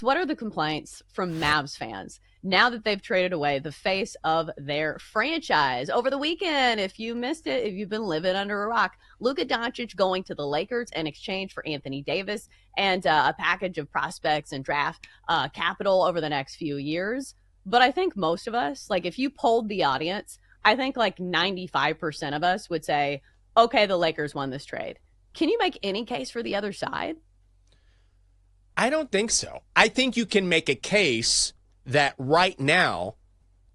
Max, what are the complaints from Mavs fans now that they've traded away the face of their franchise? Over the weekend, if you missed it, if you've been living under a rock, Luka Doncic going to the Lakers in exchange for Anthony Davis and a package of prospects and draft capital over the next few years. But I think most of us, like if you polled the audience, I think like 95% of us would say, okay, the Lakers won this trade. Can you make any case for the other side? I don't think so. I think you can make a case that right now,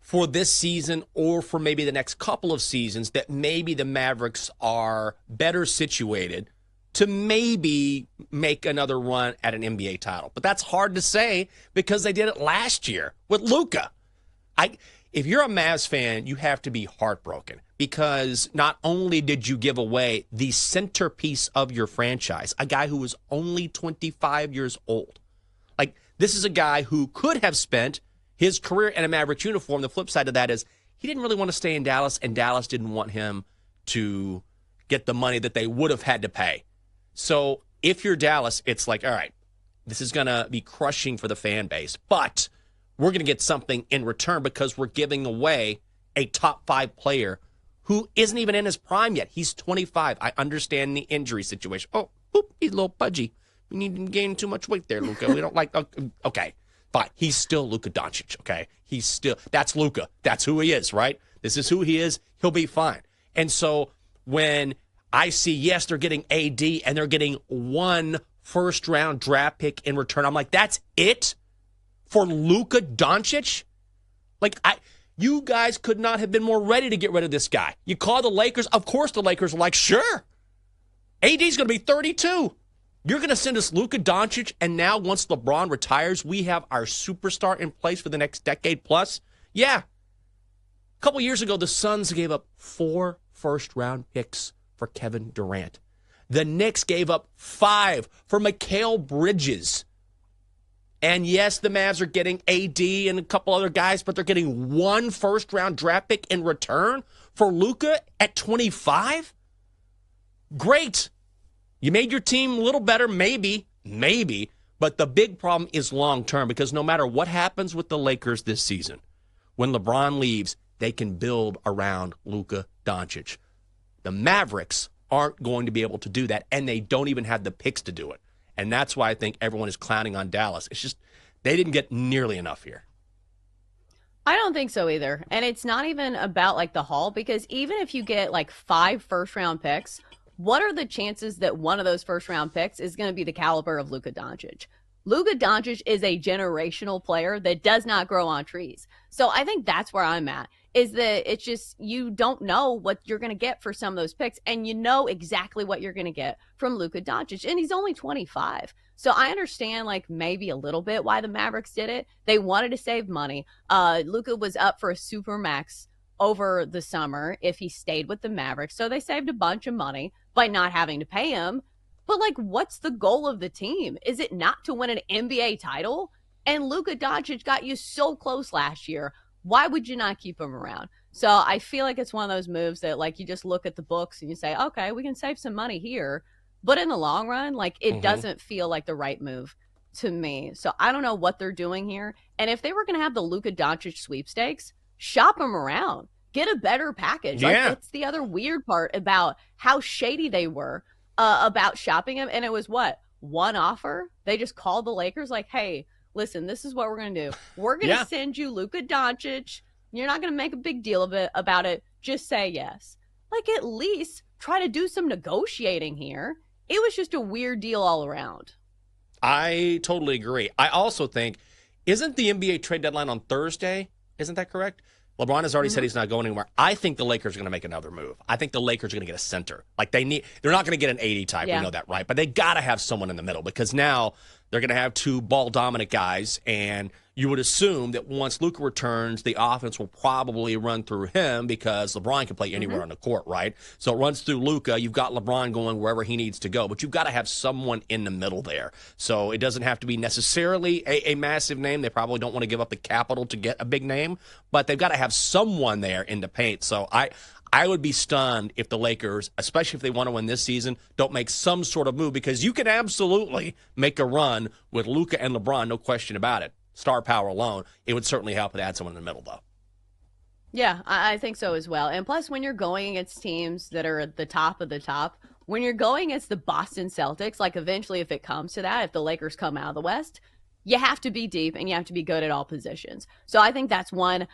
for this season or for maybe the next couple of seasons, that maybe the Mavericks are better situated to maybe make another run at an NBA title. But that's hard to say because they did it last year with Luka. If you're a Mavs fan, you have to be heartbroken because not only did you give away the centerpiece of your franchise, a guy who was only 25 years old. Like, this is a guy who could have spent his career in a Mavericks uniform. The flip side of that is he didn't really want to stay in Dallas, and Dallas didn't want him to get the money that they would have had to pay. So if you're Dallas, it's like, all right, this is going to be crushing for the fan base, but we're going to get something in return because we're giving away a top 5 player who isn't even in his prime yet. He's 25. I understand the injury situation. Oh, whoop, he's a little pudgy. We need to gain too much weight there, Luka. We don't like, okay, fine. He's still Luka Doncic, okay? That's Luka. That's who he is, right? This is who he is. He'll be fine. And so when I see, yes, they're getting AD and they're getting 1 first-round draft pick in return, I'm like, that's it for Luka Doncic? Like, you guys could not have been more ready to get rid of this guy. You call the Lakers. Of course the Lakers are like, sure. AD's going to be 32. You're going to send us Luka Doncic, and now once LeBron retires, we have our superstar in place for the next decade plus? Yeah. A couple years ago, the Suns gave up 4 first-round picks for Kevin Durant. The Knicks gave up 5 for Mikal Bridges. And yes, the Mavs are getting AD and a couple other guys, but they're getting 1 first-round draft pick in return for Luka at 25? Great. You made your team a little better, maybe, but the big problem is long-term because no matter what happens with the Lakers this season, when LeBron leaves, they can build around Luka Doncic. The Mavericks aren't going to be able to do that, and they don't even have the picks to do it. And that's why I think everyone is clowning on Dallas. It's just they didn't get nearly enough here. I don't think so either. And it's not even about like the haul because even if you get like 5 first-round picks, what are the chances that one of those first-round picks is going to be the caliber of Luka Doncic? Luka Doncic is a generational player that does not grow on trees. So I think that's where I'm at, is that it's just you don't know what you're going to get for some of those picks, and you know exactly what you're going to get from Luka Doncic, and he's only 25. So I understand like maybe a little bit why the Mavericks did it. They wanted to save money. Luka was up for a supermax over the summer if he stayed with the Mavericks, so they saved a bunch of money by not having to pay him. But like, what's the goal of the team? Is it not to win an NBA title? And Luka Doncic got you so close last year. Why would you not keep him around? So I feel like it's one of those moves that like you just look at the books and you say, okay, we can save some money here. But in the long run, like it doesn't feel like the right move to me. So I don't know what they're doing here. And if they were going to have the Luka Doncic sweepstakes, shop him around. Get a better package. Yeah. Like, that's the other weird part about how shady they were about shopping him. And it was what? One offer? They just called the Lakers like, hey, listen, this is what we're going to do. We're going to send you Luka Doncic. You're not going to make a big deal about it. Just say yes. Like, at least try to do some negotiating here. It was just a weird deal all around. I totally agree. I also think, isn't the NBA trade deadline on Thursday? Isn't that correct? LeBron has already said he's not going anywhere. I think the Lakers are going to make another move. I think the Lakers are going to get a center. Like they're not going to get an 80 type. We know that, right? But they got to have someone in the middle because now they're going to have 2 ball dominant guys, and you would assume that once Luka returns, the offense will probably run through him because LeBron can play anywhere on the court, right? So it runs through Luka. You've got LeBron going wherever he needs to go, but you've got to have someone in the middle there. So it doesn't have to be necessarily a massive name. They probably don't want to give up the capital to get a big name, but they've got to have someone there in the paint. So I I would be stunned if the Lakers, especially if they want to win this season, don't make some sort of move, because you can absolutely make a run with Luka and LeBron, no question about it. Star power alone. It would certainly help to add someone in the middle, though. Yeah, I think so as well. And plus, when you're going against teams that are at the top of the top, when you're going against the Boston Celtics, like eventually if it comes to that, if the Lakers come out of the West, you have to be deep and you have to be good at all positions. So I think that's one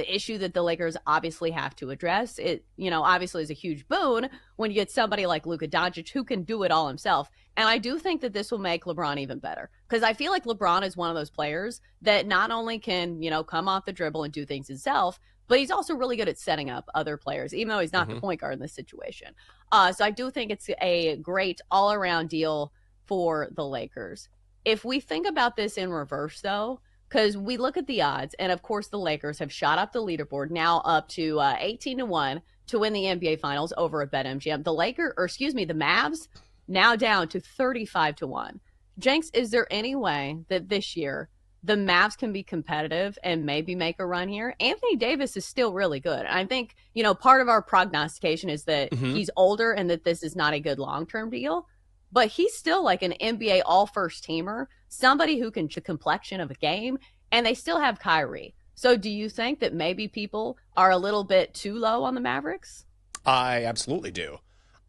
issue that the Lakers obviously have to address. It, obviously is a huge boon when you get somebody like Luka Doncic who can do it all himself. And I do think that this will make LeBron even better, because I feel like LeBron is one of those players that not only can, come off the dribble and do things himself, but he's also really good at setting up other players, even though he's not the point guard in this situation. So I do think it's a great all-around deal for the Lakers. If we think about this in reverse, though, because we look at the odds, and of course the Lakers have shot up the leaderboard, now up to 18-1 to win the NBA Finals over at BetMGM. The Mavs now down to 35-1. Jenks, is there any way that this year the Mavs can be competitive and maybe make a run here? Anthony Davis is still really good. And I think, part of our prognostication is that he's older and that this is not a good long-term deal. But he's still like an NBA all-first teamer, somebody who can complexion of a game, and they still have Kyrie. So do you think that maybe people are a little bit too low on the Mavericks? I absolutely do.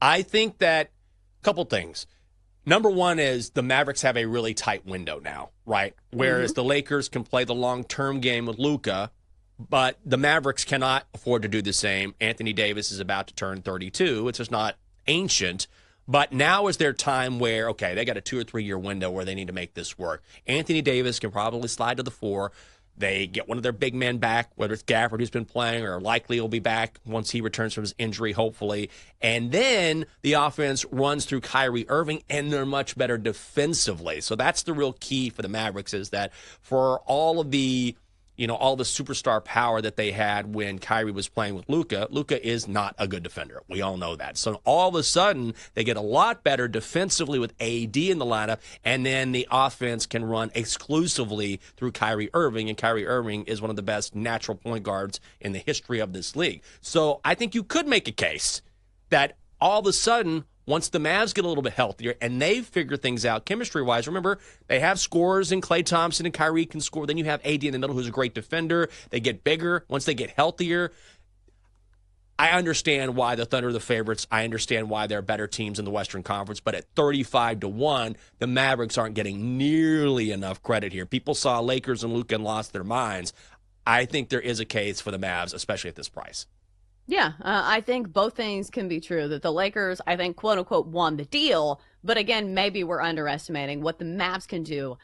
I think that a couple things. Number one is the Mavericks have a really tight window now, right? Whereas the Lakers can play the long-term game with Luka, but the Mavericks cannot afford to do the same. Anthony Davis is about to turn 32. It's just not ancient. But now is their time where, okay, they got a 2 or 3 year window where they need to make this work. Anthony Davis can probably slide to the 4. They get one of their big men back, whether it's Gafford, who's been playing, or likely will be back once he returns from his injury, hopefully. And then the offense runs through Kyrie Irving, and they're much better defensively. So that's the real key for the Mavericks, is that for all of the all the superstar power that they had when Kyrie was playing with Luka, Luka is not a good defender. We all know that. So all of a sudden, they get a lot better defensively with AD in the lineup, and then the offense can run exclusively through Kyrie Irving, and Kyrie Irving is one of the best natural point guards in the history of this league. So I think you could make a case that all of a sudden, once the Mavs get a little bit healthier and they figure things out chemistry-wise, remember, they have scorers in Klay Thompson and Kyrie can score. Then you have AD in the middle, who's a great defender. They get bigger. Once they get healthier, I understand why the Thunder are the favorites. I understand why they're better teams in the Western Conference. But at 35-1, the Mavericks aren't getting nearly enough credit here. People saw Lakers and Luka and lost their minds. I think there is a case for the Mavs, especially at this price. Yeah, I think both things can be true, that the Lakers, I think, quote unquote, won the deal. But again, maybe we're underestimating what the Mavs can do